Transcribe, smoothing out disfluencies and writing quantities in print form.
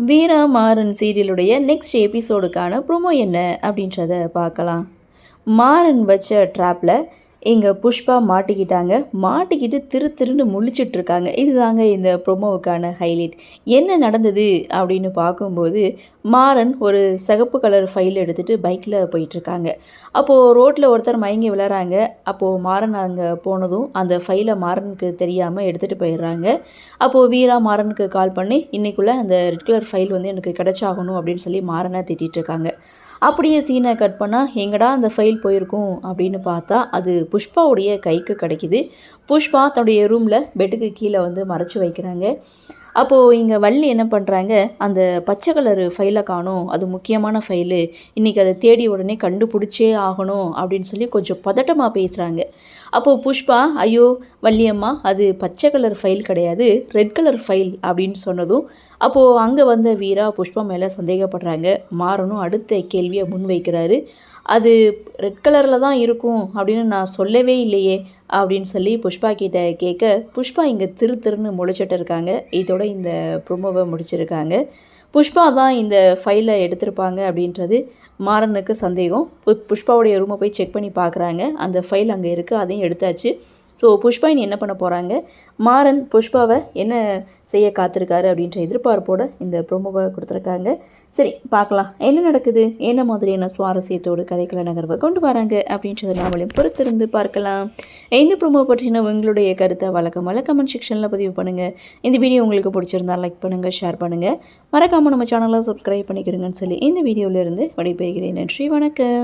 வீரா Maran சீரியலுடைய next எபிசோடுக்கான promo என்ன அப்படின்றத பார்க்கலாம். மாறன் வச்ச ட்ராப்பில் எங்கள் புஷ்பா மாட்டிக்கிட்டாங்க. மாட்டிக்கிட்டு திருன்னு முழிச்சிட்ருக்காங்க. இதுதாங்க இந்த ப்ரோமோவுக்கான ஹைலைட். என்ன நடந்தது அப்படின்னு பார்க்கும்போது, மாறன் ஒரு சிகப்பு கலர் ஃபைல் எடுத்துகிட்டு பைக்கில் போயிட்டுருக்காங்க. அப்போது ரோட்டில் ஒருத்தர் மயங்கி விழறாங்க. அப்போது மாறன் அங்கே போனதும் அந்த ஃபைலை மாறனுக்கு தெரியாமல் எடுத்துகிட்டு போயிடுறாங்க. அப்போது வீரா மாறனுக்கு கால் பண்ணி, இன்றைக்குள்ளே அந்த ரெட் கலர் ஃபைல் வந்து எனக்கு கிடச்சாகணும் அப்படின்னு சொல்லி மாறனை திட்டிகிட்ருக்காங்க. அப்படியே சீனை கட் பண்ணால் எங்கடா அந்த ஃபைல் போயிருக்கும் அப்படின்னு பார்த்தா அது புஷ்பாவுடைய கைக்கு கிடைக்கிது. புஷ்பா தன்னுடைய ரூமில் பெட்டுக்கு கீழே வந்து மறைச்சி வைக்கிறாங்க. அப்போது இங்கே வள்ளி என்ன பண்ணுறாங்க, அந்த பச்சை கலரு ஃபைலை காணோம், அது முக்கியமான ஃபைலு, இன்றைக்கி அதை தேடி உடனே கண்டுபிடிச்சே ஆகணும் அப்படின்னு சொல்லி கொஞ்சம் பதட்டமாக பேசுகிறாங்க. அப்போது புஷ்பா, ஐயோ வள்ளியம்மா, அது பச்சை கலர் ஃபைல் கிடையாது, ரெட் கலர் ஃபைல் அப்படின்னு சொன்னதும் அப்போது அங்கே வந்த வீரா புஷ்பா மேலே சந்தேகப்படுறாங்க. மாறனும் அடுத்த கேள்வியை முன்வைக்கிறாரு. அது ரெட் கலரில் தான் இருக்கும் அப்படின்னு நான் சொல்லவே இல்லையே அப்படின்னு சொல்லி புஷ்பா கிட்ட கேட்க, புஷ்பா இங்கே திருன்னு முழிச்சிட்டு இருக்காங்க. இதோட இந்த ப்ரோமோவை முடிச்சிருக்காங்க. புஷ்பா தான் இந்த ஃபைலை எடுத்திருப்பாங்க அப்படின்றது மாறனுக்கு சந்தேகம். புஷ்பாவுடைய ரூமை போய் செக் பண்ணி பார்க்குறாங்க. அந்த ஃபைல் அங்கே இருக்குது, அதையும் எடுத்தாச்சு. ஸோ புஷ்பா இனி என்ன பண்ண போகிறாங்க, மாறன் புஷ்பாவை என்ன செய்ய காத்திருக்காரு அப்படின்ற எதிர்பார்ப்போடு இந்த ப்ரோமோவை கொடுத்துருக்காங்க. சரி பார்க்கலாம் என்ன நடக்குது, என்ன மாதிரியான சுவாரஸ்யத்தோடு கதைக்கள நகர்வை கொண்டு வராங்க அப்படின்றத நாமளையும் பொறுத்திருந்து பார்க்கலாம். இந்த ப்ரோமோ பற்றின உங்களுடைய கருத்தை வழக்கமாக கமெண்ட் செக்ஷனில் பதிவு பண்ணுங்கள். இந்த வீடியோ உங்களுக்கு பிடிச்சிருந்தால் லைக் பண்ணுங்கள், ஷேர் பண்ணுங்கள், மறக்காமல் நம்ம சேனலை சப்ஸ்கிரைப் பண்ணிக்கிறீங்கன்னு சொல்லி இந்த வீடியோவிலேருந்து விடைபெறுகிறேன். நன்றி, வணக்கம்.